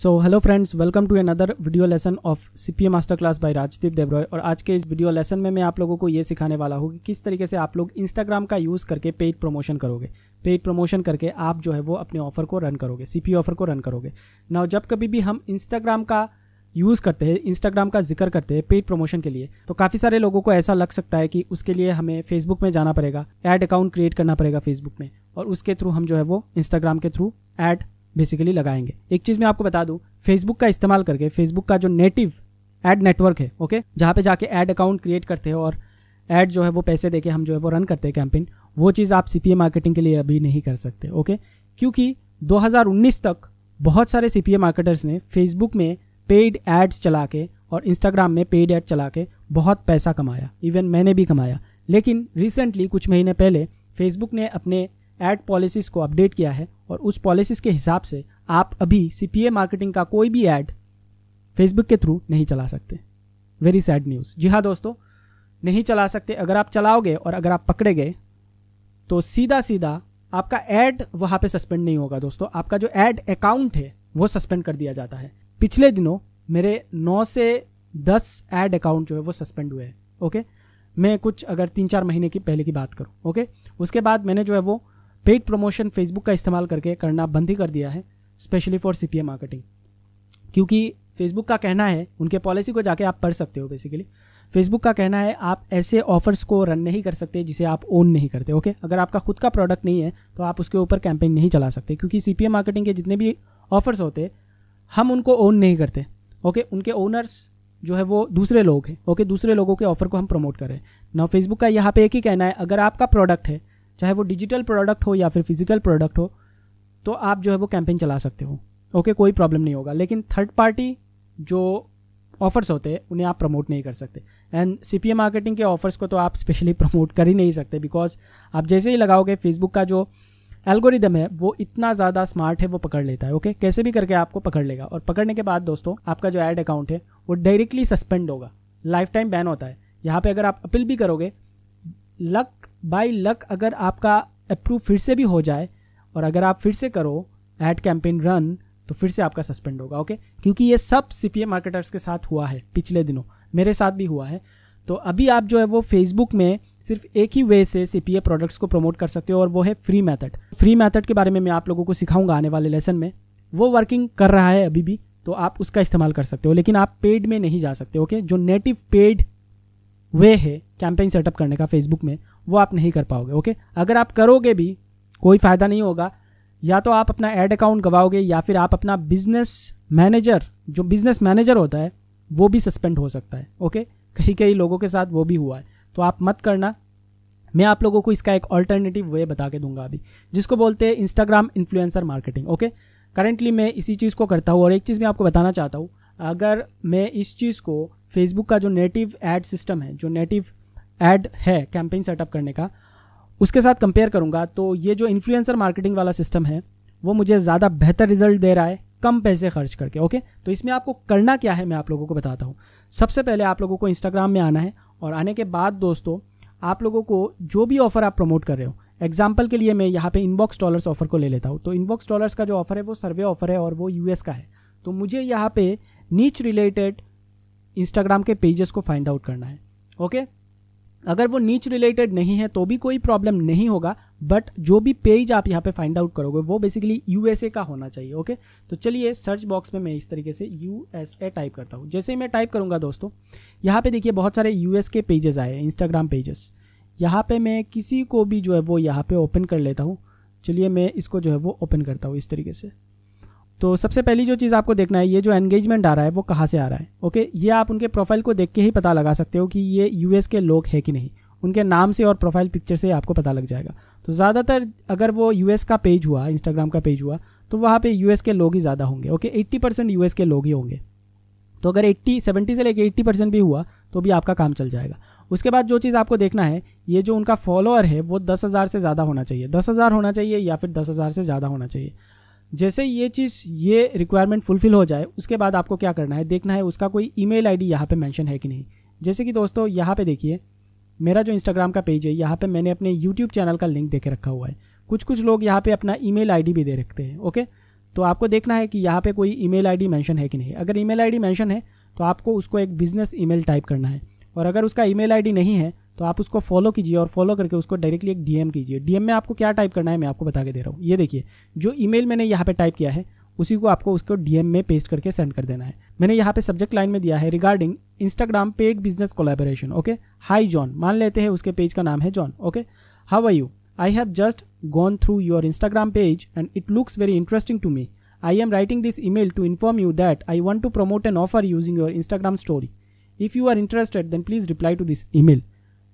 So hello friends, welcome to another video lesson of CPA master class by Rajdeep Debroy. और आज के इस video lesson में मैं आप लोगों को ये सिखाने वाला हूँ कि किस तरीके से आप लोग इंस्टाग्राम का यूज़ करके पेड प्रमोशन करोगे। पेड प्रमोशन करके आप जो है वो अपने ऑफर को रन करोगे, सीपीए ऑफर को रन करोगे। नाउ जब कभी भी हम इंस्टाग्राम का यूज़ करते हैं, इंस्टाग्राम का जिक्र करते हैं पेड प्रमोशन के लिए, तो काफ़ी सारे लोगों को ऐसा लग सकता है कि उसके लिए हमें फेसबुक में जाना पड़ेगा, ऐड अकाउंट क्रिएट करना पड़ेगा फेसबुक में, और उसके थ्रू हम जो है वो इंस्टाग्राम के थ्रू ऐड बेसिकली लगाएंगे। एक चीज़ मैं आपको बता दूं, फेसबुक का इस्तेमाल करके फेसबुक का जो नेटिव ऐड नेटवर्क है, ओके, जहाँ पे जाके ऐड अकाउंट क्रिएट करते हो और ऐड जो है वो पैसे देके हम जो है वो रन करते हैं कैंपेन, वो चीज़ आप सीपीए मार्केटिंग के लिए अभी नहीं कर सकते, ओके। क्योंकि 2019 तक बहुत सारे सीपीए मार्केटर्स ने फेसबुक में पेड एड्स चला के और इंस्टाग्राम में पेड एड चला के बहुत पैसा कमाया, इवन मैंने भी कमाया। लेकिन रिसेंटली कुछ महीने पहले फेसबुक ने अपने एड पॉलिसीज़ को अपडेट किया है और उस पॉलिसीज़ के हिसाब से आप अभी सीपीए मार्केटिंग का कोई भी ऐड फेसबुक के थ्रू नहीं चला सकते। Very sad news. जी हाँ दोस्तों, नहीं चला सकते। अगर आप चलाओगे और अगर आप पकड़े गए तो सीधा सीधा आपका ऐड वहाँ पे सस्पेंड नहीं होगा दोस्तों, आपका जो ऐड अकाउंट है वो सस्पेंड कर दिया जाता है। पिछले दिनों मेरे 9 से 10 ऐड अकाउंट जो है वो सस्पेंड हुए हैं, ओके। मैं कुछ अगर 3-4 महीने की पहले की बात करूँ, ओके। उसके बाद मैंने जो है वो पेड प्रमोशन फेसबुक का इस्तेमाल करके करना बंद ही कर दिया है, स्पेशली फॉर सीपीए मार्केटिंग। क्योंकि फेसबुक का कहना है, उनके पॉलिसी को जाके आप पढ़ सकते हो, बेसिकली फेसबुक का कहना है आप ऐसे ऑफर्स को रन नहीं कर सकते जिसे आप ओन नहीं करते, ओके। अगर आपका खुद का प्रोडक्ट नहीं है तो आप उसके ऊपर कैंपेन नहीं चला सकते, क्योंकि सीपीए मार्केटिंग के जितने भी ऑफर्स होते हम उनको ओन नहीं करते, ओके। उनके ओनर्स जो है वो दूसरे लोग हैं, ओके। दूसरे लोगों के ऑफर को हम प्रमोट कर रहे हैं ना। फेसबुक का यहाँ पे एक ही कहना है, अगर आपका प्रोडक्ट है, चाहे वो डिजिटल प्रोडक्ट हो या फिर फिजिकल प्रोडक्ट हो, तो आप जो है वो कैंपेन चला सकते हो, ओके, कोई प्रॉब्लम नहीं होगा। लेकिन थर्ड पार्टी जो ऑफर्स होते हैं उन्हें आप प्रमोट नहीं कर सकते। एंड सीपीए मार्केटिंग के ऑफर्स को तो आप स्पेशली प्रमोट कर ही नहीं सकते, बिकॉज आप जैसे ही लगाओगे फेसबुक का जो एल्गोरिदम है वो इतना ज़्यादा स्मार्ट है, वो पकड़ लेता है, ओके। कैसे भी करके आपको पकड़ लेगा, और पकड़ने के बाद दोस्तों आपका जो ऐड अकाउंट है वो डायरेक्टली सस्पेंड होगा, लाइफ टाइम बैन होता है। यहाँ पे अगर आप अपील भी करोगे, लक बाय लक अगर आपका अप्रूव फिर से भी हो जाए और अगर आप फिर से करो ऐड कैंपेन रन, तो फिर से आपका सस्पेंड होगा, ओके। क्योंकि ये सब सीपीए मार्केटर्स के साथ हुआ है पिछले दिनों, मेरे साथ भी हुआ है। तो अभी आप जो है वो फेसबुक में सिर्फ एक ही वे से सीपीए प्रोडक्ट्स को प्रमोट कर सकते हो, और वो है फ्री मेथड। फ्री मेथड के बारे में मैं आप लोगों को सिखाऊंगा आने वाले लेसन में, वो वर्किंग कर रहा है अभी भी, तो आप उसका इस्तेमाल कर सकते हो। लेकिन आप पेड में नहीं जा सकते, ओके। जो नेटिव पेड वे है कैंपेन सेटअप करने का फेसबुक में, वो आप नहीं कर पाओगे, ओके। अगर आप करोगे भी कोई फ़ायदा नहीं होगा, या तो आप अपना ऐड अकाउंट गवाओगे या फिर आप अपना बिजनेस मैनेजर, जो बिजनेस मैनेजर होता है वो भी सस्पेंड हो सकता है, ओके। कई लोगों के साथ वो भी हुआ है, तो आप मत करना। मैं आप लोगों को इसका एक ऑल्टरनेटिव वे बता के दूंगा अभी, जिसको बोलते हैं Instagram influencer marketing, okay. Currently मैं इसी चीज़ को करता हूँ। और एक चीज़ मैं आपको बताना चाहता हूँ, अगर मैं इस चीज़ को फेसबुक का जो नेटिव ऐड सिस्टम है, जो नेटिव ऐड है कैंपेन सेटअप करने का, उसके साथ कंपेयर करूंगा, तो ये जो इन्फ्लुएंसर मार्केटिंग वाला सिस्टम है वो मुझे ज़्यादा बेहतर रिजल्ट दे रहा है कम पैसे खर्च करके, ओके। तो इसमें आपको करना क्या है मैं आप लोगों को बताता हूँ। सबसे पहले आप लोगों को इंस्टाग्राम में आना है, और आने के बाद दोस्तों आप लोगों को जो भी ऑफ़र आप प्रमोट कर रहे हो, एग्जाम्पल के लिए मैं यहाँ पे इनबॉक्स डॉलर्स ऑफर को ले लेता हूँ। तो इनबॉक्स डॉलर्स का जो ऑफर है वो सर्वे ऑफर है और वो यूएस का है। तो मुझे यहाँ पे नीच रिलेटेड इंस्टाग्राम के पेजेस को फाइंड आउट करना है, ओके। अगर वो नीच रिलेटेड नहीं है तो भी कोई प्रॉब्लम नहीं होगा, बट जो भी पेज आप यहाँ पे फाइंड आउट करोगे वो बेसिकली यूएसए का होना चाहिए, ओके। तो चलिए सर्च बॉक्स में मैं इस तरीके से यूएसए टाइप करता हूँ। जैसे ही मैं टाइप करूँगा दोस्तों, यहाँ पे देखिए बहुत सारे यूएस के पेजेस आए हैं, इंस्टाग्राम पेजेस। यहाँ पे मैं किसी को भी जो है वो यहाँ पे ओपन कर लेता हूँ। चलिए मैं इसको जो है वो ओपन करता हूँ इस तरीके से। तो सबसे पहली जो चीज़ आपको देखना है, ये जो एंगेजमेंट आ रहा है वो कहाँ से आ रहा है, ओके। ये आप उनके प्रोफाइल को देख के ही पता लगा सकते हो कि ये यूएस के लोग हैं कि नहीं। उनके नाम से और प्रोफाइल पिक्चर से आपको पता लग जाएगा। तो ज़्यादातर अगर वो यूएस का पेज हुआ, इंस्टाग्राम का पेज हुआ, तो वहाँ पे यूएस के लोग ही ज़्यादा होंगे, ओके। 80% यूएस के लोग ही होंगे। तो अगर 70 से लेकर 80% भी हुआ तो भी आपका काम चल जाएगा। उसके बाद जो चीज़ आपको देखना है, ये जो उनका फॉलोअर है वो 10,000 से ज़्यादा होना चाहिए, 10,000 होना चाहिए या फिर 10,000 से ज़्यादा होना चाहिए। जैसे ये रिक्वायरमेंट फुलफिल हो जाए, उसके बाद आपको क्या करना है, देखना है उसका कोई ईमेल आईडी यहाँ पे मेंशन है कि नहीं। जैसे कि दोस्तों यहाँ पे देखिए, मेरा जो इंस्टाग्राम का पेज है, यहाँ पे मैंने अपने यूट्यूब चैनल का लिंक दे के रखा हुआ है। कुछ लोग यहाँ पे अपना ईमेल आईडी भी दे रखते हैं, ओके। तो आपको देखना है कि यहाँ पे कोई ईमेल आईडी मेंशन है कि नहीं। अगर ईमेल आईडी मेंशन है तो आपको उसको एक बिजनेस ईमेल टाइप करना है, और अगर उसका ईमेल आईडी नहीं है तो आप उसको फॉलो कीजिए और फॉलो करके उसको डायरेक्टली एक डीएम कीजिए। डीएम में आपको क्या टाइप करना है मैं आपको बता के दे रहा हूँ। ये देखिए, जो ईमेल मैंने यहाँ पे टाइप किया है उसी को आपको उसको डीएम में पेस्ट करके सेंड कर देना है। मैंने यहाँ पे सब्जेक्ट लाइन में दिया है regarding Instagram paid business collaboration. Okay, hi John, मान लेते हैं उसके पेज का नाम है John. Okay, how are you, I have just gone through your Instagram page and it looks very interesting to me. I am writing this email to inform you that I want to promote an offer using your Instagram story. If you are interested, then please reply to this email.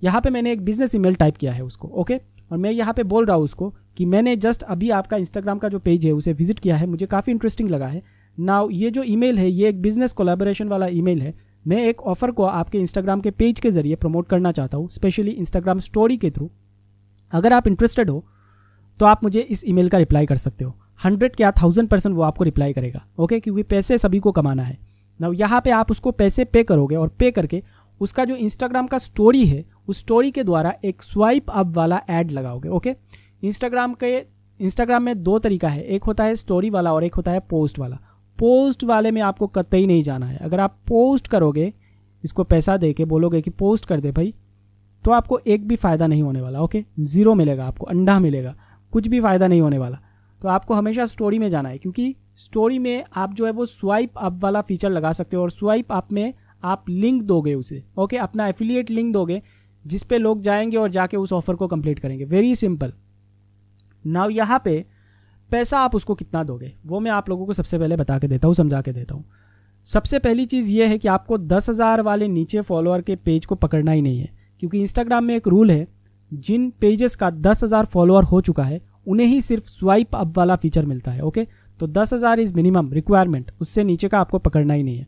यहाँ पे मैंने एक business email type किया है उसको। Okay, और मैं यहाँ पे बोल रहा हूँ उसको कि मैंने जस्ट अभी आपका इंस्टाग्राम का जो पेज है उसे विजिट किया है, मुझे काफ़ी इंटरेस्टिंग लगा है। नाउ ये जो ईमेल है ये एक बिजनेस कोलैबोरेशन वाला ईमेल है। मैं एक ऑफर को आपके इंस्टाग्राम के पेज के जरिए प्रमोट करना चाहता हूँ, स्पेशली इंस्टाग्राम स्टोरी के थ्रू। अगर आप इंटरेस्टेड हो तो आप मुझे इस ईमेल का रिप्लाई कर सकते हो। 100 क्या 1000% वो आपको रिप्लाई करेगा। ओके, क्योंकि पैसे सभी को कमाना है। ना यहाँ पे आप उसको पैसे पे करोगे और पे करके उसका जो इंस्टाग्राम का स्टोरी है उस स्टोरी के द्वारा एक स्वाइप अप वाला ऐड लगाओगे। ओके, इंस्टाग्राम में दो तरीका है, एक होता है स्टोरी वाला और एक होता है पोस्ट वाला। पोस्ट वाले में आपको कतई नहीं जाना है। अगर आप पोस्ट करोगे, इसको पैसा दे के बोलोगे कि पोस्ट कर दे भाई, तो आपको एक भी फ़ायदा नहीं होने वाला। ओके, ज़ीरो मिलेगा आपको, अंडा मिलेगा, कुछ भी फ़ायदा नहीं होने वाला। तो आपको हमेशा स्टोरी में जाना है, क्योंकि स्टोरी में आप जो है वो स्वाइप अप वाला फीचर लगा सकते हो और स्वाइप अप में आप लिंक दोगे उसे। ओके, अपना एफिलिएट लिंक दोगे जिस पे लोग जाएंगे और जाके उस ऑफर को कंप्लीट करेंगे। Very simple. नाउ यहाँ पे पैसा आप उसको कितना दोगे वो मैं आप लोगों को सबसे पहले बता के देता हूँ, समझा के देता हूँ। सबसे पहली चीज़ ये है कि आपको 10,000 वाले नीचे फॉलोअर के पेज को पकड़ना ही नहीं है, क्योंकि इंस्टाग्राम में एक रूल है, जिन पेजेस का 10,000 फॉलोअर हो चुका है उन्हें ही सिर्फ स्वाइप अप वाला फीचर मिलता है। ओके, तो 10,000 इज मिनिमम रिक्वायरमेंट, उससे नीचे का आपको पकड़ना ही नहीं है।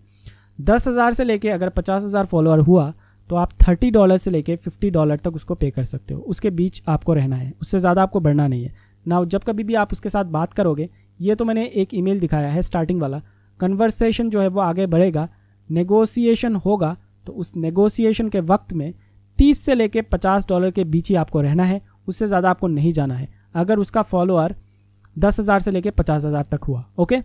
10,000 से लेके अगर 50,000 फॉलोअर हुआ तो आप $30 से लेके $50 तक उसको पे कर सकते हो। उसके बीच आपको रहना है, उससे ज़्यादा आपको बढ़ना नहीं है। नाउ जब कभी भी आप उसके साथ बात करोगे, ये तो मैंने एक ईमेल दिखाया है स्टार्टिंग वाला, कन्वर्सेशन जो है वो आगे बढ़ेगा, नेगोशिएशन होगा, तो उस नेगोशिएशन के वक्त में 30 से लेके $50 के बीच ही आपको रहना है, उससे ज़्यादा आपको नहीं जाना है। अगर उसका फॉलोअर 10,000 से लेके 50,000 तक हुआ, ओके,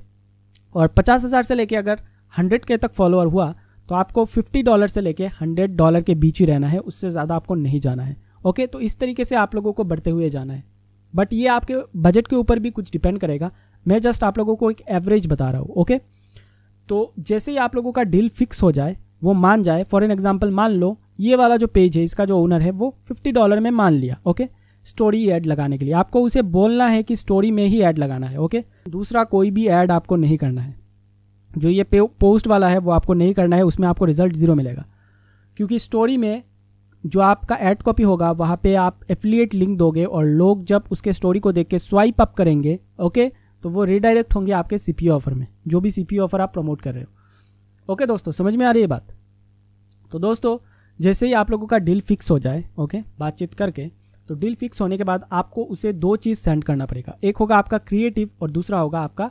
और 50,000 से लेके अगर 100K तक फॉलोअर हुआ तो आपको $50 से लेके $100 के बीच ही रहना है, उससे ज़्यादा आपको नहीं जाना है। ओके, तो इस तरीके से आप लोगों को बढ़ते हुए जाना है, बट ये आपके बजट के ऊपर भी कुछ डिपेंड करेगा। मैं जस्ट आप लोगों को एक एवरेज बता रहा हूँ। ओके, तो जैसे ही आप लोगों का डील फिक्स हो जाए, वो मान जाए, फॉर एन एग्जाम्पल मान लो ये वाला जो पेज है इसका जो ओनर है वो $50 में मान लिया। ओके, स्टोरी ऐड लगाने के लिए आपको उसे बोलना है कि स्टोरी में ही ऐड लगाना है। ओके, दूसरा कोई भी ऐड आपको नहीं करना है। जो ये पोस्ट वाला है वो आपको नहीं करना है, उसमें आपको रिजल्ट 0 मिलेगा, क्योंकि स्टोरी में जो आपका ऐड कॉपी होगा वहाँ पे आप एफिलिएट लिंक दोगे और लोग जब उसके स्टोरी को देख के स्वाइप अप करेंगे, ओके, तो वो रिडायरेक्ट होंगे आपके सीपीयू ऑफर में, जो भी सीपीयू ऑफर आप प्रमोट कर रहे हो। ओके दोस्तों, समझ में आ रही है बात? तो दोस्तों जैसे ही आप लोगों का डील फिक्स हो जाए, ओके, बातचीत करके, तो डील फिक्स होने के बाद आपको उसे 2 चीज़ सेंड करना पड़ेगा। एक होगा आपका क्रिएटिव और दूसरा होगा आपका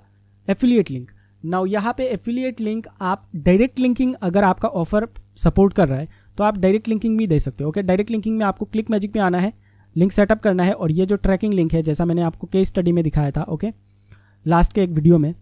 एफिलिएट लिंक। नाउ यहाँ पे एफिलिएट लिंक आप डायरेक्ट लिंकिंग, अगर आपका ऑफर सपोर्ट कर रहा है तो आप डायरेक्ट लिंकिंग भी दे सकते हो। ओके, डायरेक्ट लिंकिंग में आपको क्लिक मैजिक में आना है, लिंक सेटअप करना है, और ये जो ट्रैकिंग लिंक है जैसा मैंने आपको केस स्टडी में दिखाया था, ओके, लास्ट के एक वीडियो में,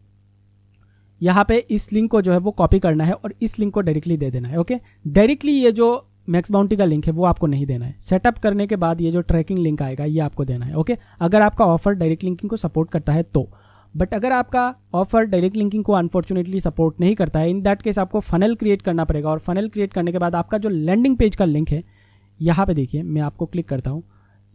यहाँ पे इस लिंक को जो है वो कॉपी करना है और इस लिंक को डायरेक्टली दे देना है। ओके, डायरेक्टली ये जो मैक्स बाउंटी का लिंक है वो आपको नहीं देना है। सेटअप करने के बाद ये जो ट्रैकिंग लिंक आएगा ये आपको देना है। ओके, अगर आपका ऑफर डायरेक्ट लिंकिंग को सपोर्ट करता है तो, बट अगर आपका ऑफर डायरेक्ट लिंकिंग को अनफॉर्चुनेटली सपोर्ट नहीं करता है, इन दैट केस आपको फनल क्रिएट करना पड़ेगा, और फनल क्रिएट करने के बाद आपका जो लैंडिंग पेज का लिंक है, यहाँ पे देखिए मैं आपको क्लिक करता हूँ,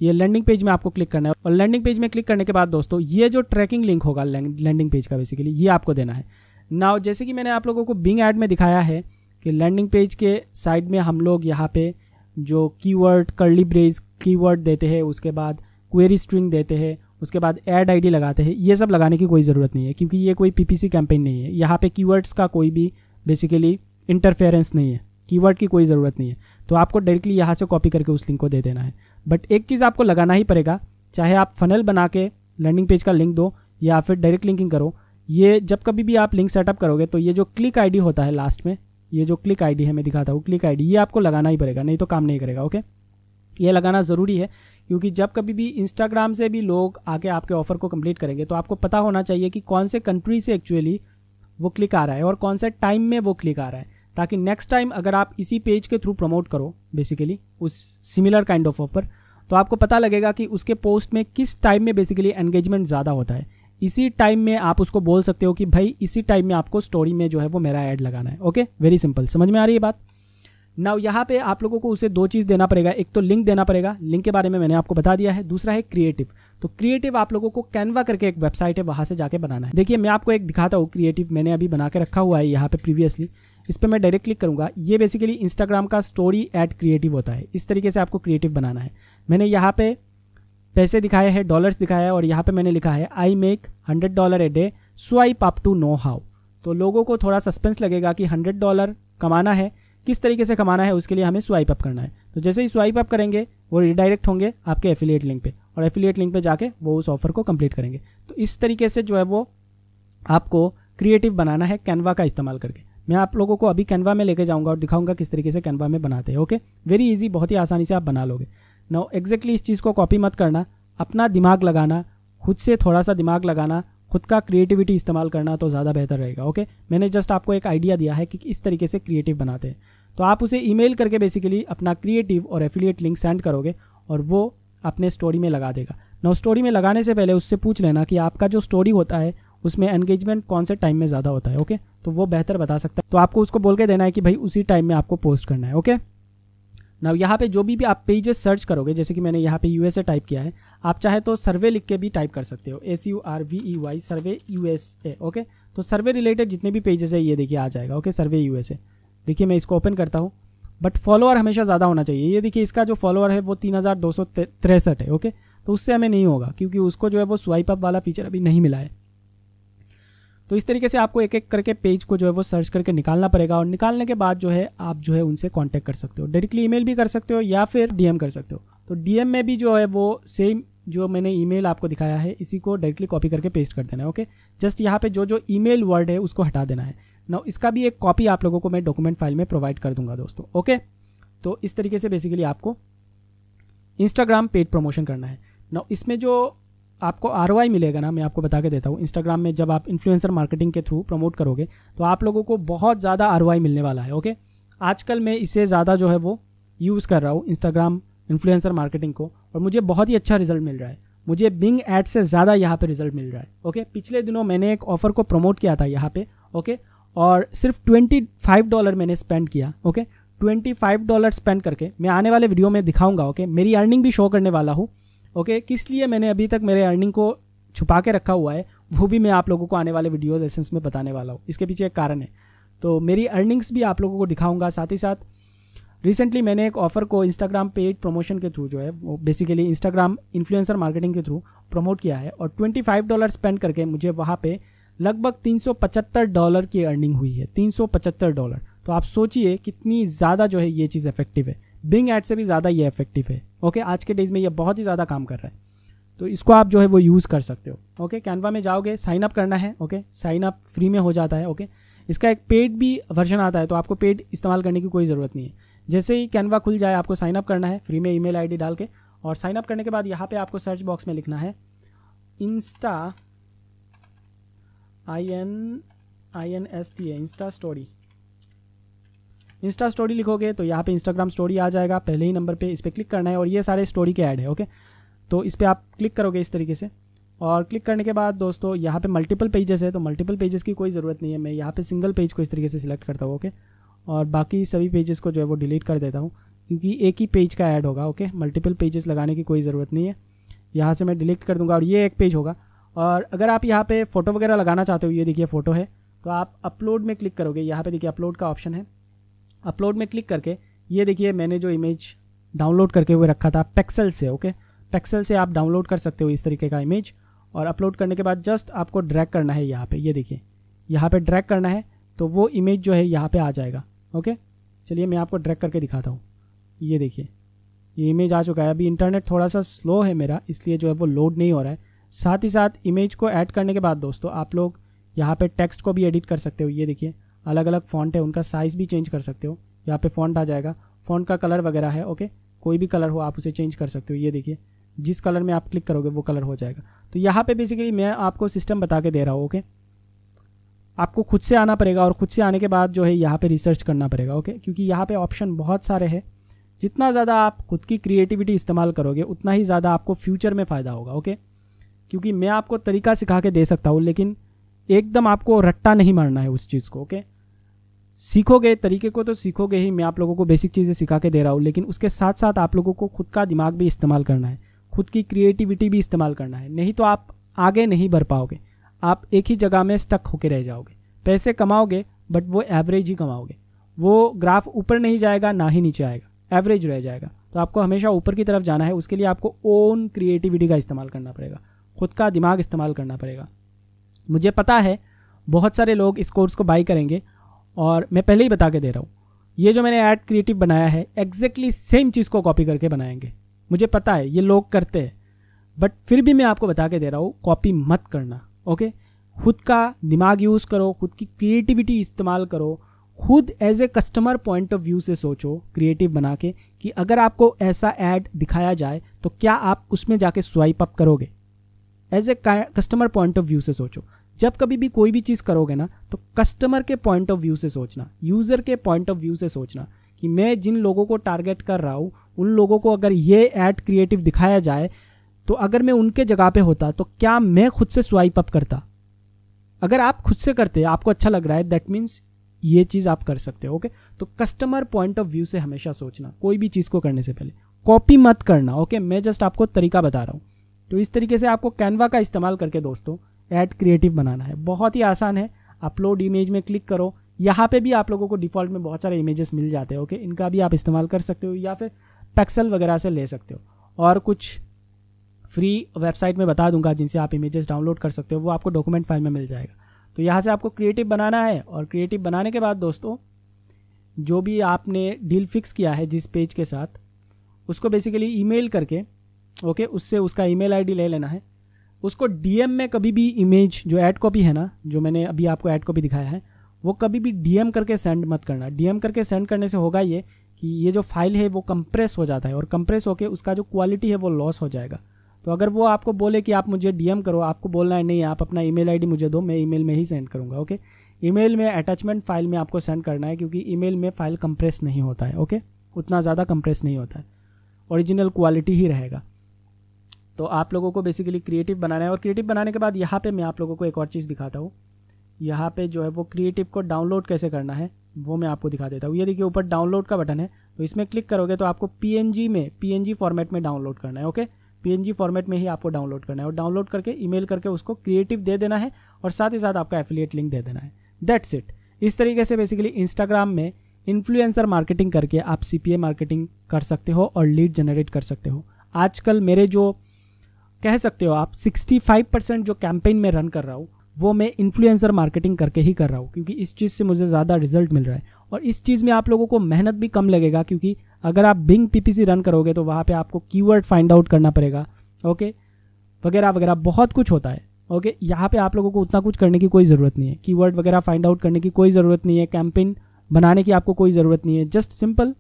ये लैंडिंग पेज में आपको क्लिक करना है, और लैंडिंग पेज में क्लिक करने के बाद दोस्तों ये जो ट्रैकिंग लिंक होगा लैंडिंग पेज का बेसिकली ये आपको देना है। नाउ जैसे कि मैंने आप लोगों को बिंग ऐड में दिखाया है कि लैंडिंग पेज के साइड में हम लोग यहाँ पे जो कीवर्ड, कर्ली ब्रेस कीवर्ड देते हैं, उसके बाद क्वेरी स्ट्रिंग देते हैं, उसके बाद ऐड आईडी लगाते हैं, ये सब लगाने की कोई ज़रूरत नहीं है, क्योंकि ये कोई पीपीसी कैंपेन नहीं है। यहाँ पे कीवर्ड्स का कोई भी बेसिकली इंटरफेरेंस नहीं है, कीवर्ड की कोई ज़रूरत नहीं है, तो आपको डायरेक्टली यहाँ से कॉपी करके उस लिंक को दे देना है। बट एक चीज़ आपको लगाना ही पड़ेगा, चाहे आप फनल बना के लैंडिंग पेज का लिंक दो या फिर डायरेक्ट लिंकिंग करो, ये जब कभी भी आप लिंक सेटअप करोगे तो ये जो क्लिक आईडी होता है लास्ट में, ये जो क्लिक आईडी है मैं दिखाता हूँ, क्लिक आईडी ये आपको लगाना ही पड़ेगा, नहीं तो काम नहीं करेगा। ओके, ये लगाना ज़रूरी है, क्योंकि जब कभी भी इंस्टाग्राम से भी लोग आके आपके ऑफ़र को कंप्लीट करेंगे तो आपको पता होना चाहिए कि कौन से कंट्री से एक्चुअली वो क्लिक आ रहा है और कौन से टाइम में वो क्लिक आ रहा है, ताकि नेक्स्ट टाइम अगर आप इसी पेज के थ्रू प्रमोट करो बेसिकली उस सिमिलर काइंड ऑफ ऑफर, तो आपको पता लगेगा कि उसके पोस्ट में किस टाइम में बेसिकली एंगेजमेंट ज़्यादा होता है। इसी टाइम में आप उसको बोल सकते हो कि भाई इसी टाइम में आपको स्टोरी में जो है वो मेरा ऐड लगाना है। ओके, वेरी सिंपल, समझ में आ रही है बात। नाउ यहाँ पे आप लोगों को उसे 2 चीज़ देना पड़ेगा, एक तो लिंक देना पड़ेगा, लिंक के बारे में मैंने आपको बता दिया है। दूसरा है क्रिएटिव। तो क्रिएटिव आप लोगों को कैनवा करके एक वेबसाइट है, वहाँ से जाके बनाना है। देखिए मैं आपको एक दिखाता हूँ, क्रिएटिव मैंने अभी बना के रखा हुआ है यहाँ पे प्रीवियसली। इस पर मैं डायरेक्ट क्लिक करूँगा। ये बेसिकली इंस्टाग्राम का स्टोरी एड क्रिएटिव होता है। इस तरीके से आपको क्रिएटिव बनाना है। मैंने यहाँ पे पैसे दिखाए हैं, डॉलर्स दिखाया है, और यहाँ पे मैंने लिखा है I make $100 a day, swipe up to know how. तो लोगों को थोड़ा सस्पेंस लगेगा कि $100 कमाना है, किस तरीके से कमाना है, उसके लिए हमें स्वाइप अप करना है। तो जैसे ही स्वाइप अप करेंगे वो रिडायरेक्ट होंगे आपके एफिलिएट लिंक पे, और एफिलिएट लिंक पे जाके वो उस ऑफर को कंप्लीट करेंगे। तो इस तरीके से जो है वो आपको क्रिएटिव बनाना है कैनवा का इस्तेमाल करके। मैं आप लोगों को अभी कैनवा में लेके जाऊंगा और दिखाऊंगा किस तरीके से कैनवा में बनाते हैं। ओके, वेरी इजी, बहुत ही आसानी से आप बना लोगे। नाउ एग्जैक्टली इस चीज़ को कॉपी मत करना, अपना दिमाग लगाना, खुद से थोड़ा सा दिमाग लगाना, खुद का क्रिएटिविटी इस्तेमाल करना तो ज़्यादा बेहतर रहेगा। ओके, मैंने जस्ट आपको एक आइडिया दिया है कि इस तरीके से क्रिएटिव बनाते हैं। तो आप उसे ईमेल करके बेसिकली अपना क्रिएटिव और एफिलिएट लिंक सेंड करोगे और वो अपने स्टोरी में लगा देगा। नाउ स्टोरी में लगाने से पहले उससे पूछ लेना कि आपका जो स्टोरी होता है उसमें एंगेजमेंट कौन से टाइम में ज़्यादा होता है। ओके, तो वो बेहतर बता सकता है। तो आपको उसको बोल के देना है कि भाई उसी टाइम में आपको पोस्ट करना है। ओके, नाउ यहाँ पे जो भी आप पेजेस सर्च करोगे, जैसे कि मैंने यहाँ पे USA टाइप किया है, आप चाहे तो सर्वे लिख के भी टाइप कर सकते हो, SURVEY, सर्वे USA। ओके, तो सर्वे रिलेटेड जितने भी पेजेस है ये देखिए आ जाएगा। ओके, सर्वे USA। देखिए मैं इसको ओपन करता हूँ, बट फॉलोअर हमेशा ज़्यादा होना चाहिए। ये देखिए इसका जो फॉलोअर है वो 3263 है। ओके, तो उससे हमें नहीं होगा क्योंकि उसको जो है वो स्वाइप अप वाला फीचर अभी नहीं मिला है। तो इस तरीके से आपको एक एक करके पेज को जो है वो सर्च करके निकालना पड़ेगा, और निकालने के बाद जो है आप जो है उनसे कांटेक्ट कर सकते हो, डायरेक्टली ईमेल भी कर सकते हो या फिर DM कर सकते हो। तो DM में भी जो है वो सेम जो मैंने ईमेल आपको दिखाया है इसी को डायरेक्टली कॉपी करके पेस्ट कर देना है। ओके, जस्ट यहाँ पे जो जो ईमेल वर्ड है उसको हटा देना है। नाउ इसका भी एक कॉपी आप लोगों को मैं डॉक्यूमेंट फाइल में प्रोवाइड कर दूंगा दोस्तों। ओके, तो इस तरीके से बेसिकली आपको इंस्टाग्राम पेड प्रमोशन करना है। नाउ इसमें जो आपको ROI मिलेगा ना, मैं आपको बता के देता हूँ। इंस्टाग्राम में जब आप इन्फ्लुएंसर मार्केटिंग के थ्रू प्रमोट करोगे तो आप लोगों को बहुत ज़्यादा ROI मिलने वाला है। ओके, आजकल मैं इससे ज़्यादा जो है वो यूज़ कर रहा हूँ इंस्टाग्राम इन्फ्लुएंसर मार्केटिंग को, और मुझे बहुत ही अच्छा रिजल्ट मिल रहा है। मुझे बिंग एड से ज़्यादा यहाँ पे रिजल्ट मिल रहा है। ओके, पिछले दिनों मैंने एक ऑफर को प्रमोट किया था यहाँ पे। ओके, और सिर्फ $25 मैंने स्पेंड किया। ओके, $25 स्पेंड करके मैं आने वाले वीडियो में दिखाऊंगा। ओके, मेरी अर्निंग भी शो करने वाला हूँ। ओके, किस लिए मैंने अभी तक मेरे अर्निंग को छुपा के रखा हुआ है वो भी मैं आप लोगों को आने वाले वीडियो लेसन्स में बताने वाला हूँ। इसके पीछे एक कारण है, तो मेरी अर्निंग्स भी आप लोगों को दिखाऊंगा। साथ ही साथ रिसेंटली मैंने एक ऑफर को इंस्टाग्राम पेड प्रमोशन के थ्रू जो है वो बेसिकली इंस्टाग्राम इन्फ्लुएंसर मार्केटिंग के थ्रू प्रमोट किया है, और $25 स्पेंड करके मुझे वहाँ पे लगभग $375 की अर्निंग हुई है। $375। तो आप सोचिए कितनी ज़्यादा जो है ये चीज़ इफेक्टिव है। बिंग एड से भी ज़्यादा ये इफेक्टिव है। ओके, आज के डेज में ये बहुत ही ज़्यादा काम कर रहा है, तो इसको आप जो है वो यूज़ कर सकते हो। ओके, कैनवा में जाओगे, साइन अप करना है। ओके, साइन अप फ्री में हो जाता है। ओके, इसका एक पेड भी वर्जन आता है, तो आपको पेड इस्तेमाल करने की कोई ज़रूरत नहीं है। जैसे ही कैनवा खुल जाए आपको साइन अप करना है फ्री में, ईमेल ID डाल के, और साइन अप करने के बाद यहाँ पे आपको सर्च बॉक्स में लिखना है Insta Insta story. Insta story लिखोगे तो यहाँ पे इंस्टाग्राम स्टोरी आ जाएगा पहले ही नंबर पे, इस पर क्लिक करना है, और ये सारे स्टोरी के ऐड है। ओके, तो इस पर आप क्लिक करोगे इस तरीके से, और क्लिक करने के बाद दोस्तों यहाँ पे मल्टीपल पेजेस है, तो मल्टीपल पेजेस की कोई ज़रूरत नहीं है। मैं यहाँ पे सिंगल पेज को इस तरीके से सिलेक्ट करता हूँ। ओके, और बाकी सभी पेजेस को जो है वो डिलीट कर देता हूँ, क्योंकि एक ही पेज का ऐड होगा। ओके, मल्टीपल पेजेस लगाने की कोई ज़रूरत नहीं है। यहाँ से मैं डिलीट कर दूँगा और ये एक पेज होगा। और अगर आप यहाँ पे फ़ोटो वगैरह लगाना चाहते हो, ये देखिए फ़ोटो है, तो आप अपलोड में क्लिक करोगे। यहाँ पे देखिए अपलोड का ऑप्शन है, अपलोड में क्लिक करके ये देखिए मैंने जो इमेज डाउनलोड करके हुए रखा था पेक्सल से। ओके, पेक्सल से आप डाउनलोड कर सकते हो इस तरीके का इमेज, और अपलोड करने के बाद जस्ट आपको ड्रैग करना है यहाँ पे। ये देखिए यहाँ पे ड्रैग करना है तो वो इमेज जो है यहाँ पे आ जाएगा। ओके, चलिए मैं आपको ड्रैग करके दिखाता हूँ। ये देखिए ये इमेज आ चुका है। अभी इंटरनेट थोड़ा सा स्लो है मेरा, इसलिए जो है वो लोड नहीं हो रहा है। साथ ही साथ इमेज को ऐड करने के बाद दोस्तों आप लोग यहाँ पे टेक्स्ट को भी एडिट कर सकते हो। ये देखिए अलग अलग फ़ॉन्ट है, उनका साइज़ भी चेंज कर सकते हो। यहाँ पे फ़ॉन्ट आ जाएगा, फ़ॉन्ट का कलर वगैरह है। ओके, कोई भी कलर हो आप उसे चेंज कर सकते हो। ये देखिए जिस कलर में आप क्लिक करोगे वो कलर हो जाएगा। तो यहाँ पे बेसिकली मैं आपको सिस्टम बता के दे रहा हूँ। ओके, आपको खुद से आना पड़ेगा और खुद से आने के बाद जो है यहाँ पे रिसर्च करना पड़ेगा। ओके, क्योंकि यहाँ पे ऑप्शन बहुत सारे हैं। जितना ज़्यादा आप खुद की क्रिएटिविटी इस्तेमाल करोगे उतना ही ज़्यादा आपको फ्यूचर में फ़ायदा होगा। ओके, क्योंकि मैं आपको तरीका सिखा के दे सकता हूँ, लेकिन एकदम आपको रट्टा नहीं मारना है उस चीज़ को। ओके, सीखोगे तरीके को तो सीखोगे ही, मैं आप लोगों को बेसिक चीज़ें सिखा के दे रहा हूँ, लेकिन उसके साथ साथ आप लोगों को खुद का दिमाग भी इस्तेमाल करना है, खुद की क्रिएटिविटी भी इस्तेमाल करना है। नहीं तो आप आगे नहीं बढ़ पाओगे, आप एक ही जगह में स्टक होके रह जाओगे। पैसे कमाओगे बट वो एवरेज ही कमाओगे, वो ग्राफ ऊपर नहीं जाएगा ना ही नीचे आएगा, एवरेज रह जाएगा। तो आपको हमेशा ऊपर की तरफ जाना है, उसके लिए आपको ओन क्रिएटिविटी का इस्तेमाल करना पड़ेगा, खुद का दिमाग इस्तेमाल करना पड़ेगा। मुझे पता है बहुत सारे लोग इस कोर्स को बाई करेंगे और मैं पहले ही बता के दे रहा हूँ, ये जो मैंने ऐड क्रिएटिव बनाया है एग्जैक्टली सेम चीज़ को कॉपी करके बनाएंगे। मुझे पता है ये लोग करते हैं, बट फिर भी मैं आपको बता के दे रहा हूँ कॉपी मत करना। ओके, खुद का दिमाग यूज़ करो, खुद की क्रिएटिविटी इस्तेमाल करो, खुद as a customer point of view से सोचो क्रिएटिव बना के कि अगर आपको ऐसा ऐड दिखाया जाए तो क्या आप उसमें जाके स्वाइप अप करोगे। As a customer point of view से सोचो। जब कभी भी कोई भी चीज़ करोगे ना तो कस्टमर के पॉइंट ऑफ व्यू से सोचना, यूज़र के पॉइंट ऑफ व्यू से सोचना कि मैं जिन लोगों को टारगेट कर रहा हूँ उन लोगों को अगर ये ऐड क्रिएटिव दिखाया जाए तो अगर मैं उनके जगह पे होता तो क्या मैं खुद से स्वाइप अप करता। अगर आप खुद से करते, आपको अच्छा लग रहा है, दैट मीन्स ये चीज़ आप कर सकते हो। ओके, तो कस्टमर पॉइंट ऑफ व्यू से हमेशा सोचना कोई भी चीज़ को करने से पहले, कॉपी मत करना। ओके, मैं जस्ट आपको तरीका बता रहा हूँ। तो इस तरीके से आपको कैनवा का इस्तेमाल करके दोस्तों ऐड क्रिएटिव बनाना है। बहुत ही आसान है, अपलोड इमेज में क्लिक करो, यहाँ पे भी आप लोगों को डिफ़ॉल्ट में बहुत सारे इमेजेस मिल जाते हैं। ओके, इनका भी आप इस्तेमाल कर सकते हो या फिर पिक्सेल वगैरह से ले सकते हो, और कुछ फ्री वेबसाइट में बता दूंगा जिनसे आप इमेजेस डाउनलोड कर सकते हो, वो आपको डॉक्यूमेंट फाइल में मिल जाएगा। तो यहाँ से आपको क्रिएटिव बनाना है, और क्रिएटिव बनाने के बाद दोस्तों जो भी आपने डील फिक्स किया है जिस पेज के साथ, उसको बेसिकली ईमेल करके ओके उससे उसका ईमेल आईडी ले लेना है। उसको डीएम में कभी भी इमेज जो ऐड कॉपी है ना, जो मैंने अभी आपको ऐड कॉपी दिखाया है, वो कभी भी डीएम करके सेंड मत करना। डीएम करके सेंड करने से होगा ये कि ये जो फाइल है वो कंप्रेस हो जाता है, और कंप्रेस होके उसका जो क्वालिटी है वो लॉस हो जाएगा। तो अगर वो आपको बोले कि आप मुझे डीएम करो, आपको बोलना है नहीं आप अपना ईमेल आईडी मुझे दो, मैं ईमेल में ही सेंड करूँगा। ओके, ईमेल में अटैचमेंट फाइल में आपको सेंड करना है, क्योंकि ईमेल में फाइल कंप्रेस नहीं होता है। ओके, उतना ज़्यादा कंप्रेस नहीं होता है, ओरिजिनल क्वालिटी ही रहेगा। तो आप लोगों को बेसिकली क्रिएटिव बनाना है, और क्रिएटिव बनाने के बाद यहाँ पे मैं आप लोगों को एक और चीज़ दिखाता हूँ। यहाँ पे जो है वो क्रिएटिव को डाउनलोड कैसे करना है वो मैं आपको दिखा देता हूँ। ये देखिए ऊपर डाउनलोड का बटन है, तो इसमें क्लिक करोगे तो आपको पीएनजी फॉर्मेट में डाउनलोड करना है। ओके, पीएनजी फॉर्मेट में ही आपको डाउनलोड करना है, और डाउनलोड करके ईमेल करके उसको क्रिएटिव दे देना है, और साथ ही साथ आपका एफिलिएट लिंक दे देना है। That's it. इस तरीके से बेसिकली इंस्टाग्राम में इन्फ्लुएंसर मार्केटिंग करके आप सीपीए मार्केटिंग कर सकते हो और लीड जनरेट कर सकते हो। आजकल मेरे जो कह सकते हो आप 65% जो कैंपेन में रन कर रहा हूँ वो मैं इन्फ्लुएंसर मार्केटिंग करके ही कर रहा हूँ, क्योंकि इस चीज़ से मुझे ज़्यादा रिजल्ट मिल रहा है, और इस चीज़ में आप लोगों को मेहनत भी कम लगेगा, क्योंकि अगर आप बिंग पीपीसी रन करोगे तो वहाँ पे आपको कीवर्ड फाइंड आउट करना पड़ेगा। ओके, वगैरह वगैरह बहुत कुछ होता है। ओके, यहाँ पे आप लोगों को उतना कुछ करने की कोई ज़रूरत नहीं है, कीवर्ड वगैरह फाइंड आउट करने की कोई ज़रूरत नहीं है, कैंपेन बनाने की आपको कोई ज़रूरत नहीं है। जस्ट सिंपल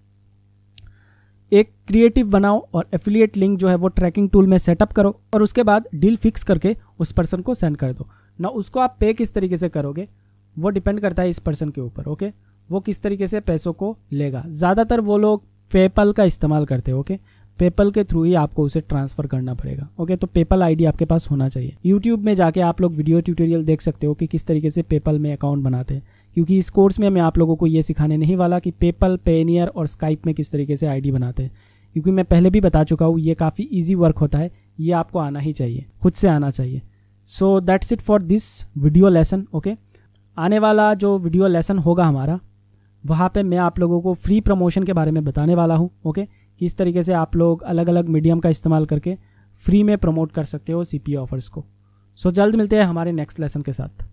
एक क्रिएटिव बनाओ और एफिलिएट लिंक जो है वो ट्रैकिंग टूल में सेटअप करो, और उसके बाद डील फिक्स करके उस पर्सन को सेंड कर दो ना। उसको आप पे किस तरीके से करोगे वो डिपेंड करता है इस पर्सन के ऊपर। ओके, वो किस तरीके से पैसों को लेगा। ज़्यादातर वो लोग पेपल का इस्तेमाल करते हैं। ओके, पेपल के थ्रू ही आपको उसे ट्रांसफ़र करना पड़ेगा। ओके, तो पेपल आईडी आपके पास होना चाहिए। यूट्यूब में जाके आप लोग वीडियो ट्यूटोरियल देख सकते हो कि किस तरीके से पेपल में अकाउंट बनाते हैं, क्योंकि इस कोर्स में मैं आप लोगों को ये सिखाने नहीं वाला कि पेपल, पेनियर और स्काइप में किस तरीके से आईडी बनाते हैं, क्योंकि मैं पहले भी बता चुका हूँ ये काफ़ी ईजी वर्क होता है, ये आपको आना ही चाहिए, खुद से आना चाहिए। So that's it for this video lesson. Okay, आने वाला जो वीडियो लेसन होगा हमारा, वहाँ पे मैं आप लोगों को फ्री प्रमोशन के बारे में बताने वाला हूँ। ओके, किस तरीके से आप लोग अलग अलग मीडियम का इस्तेमाल करके फ्री में प्रमोट कर सकते हो सीपीए ऑफर्स को। सो जल्द मिलते हैं हमारे नेक्स्ट लेसन के साथ।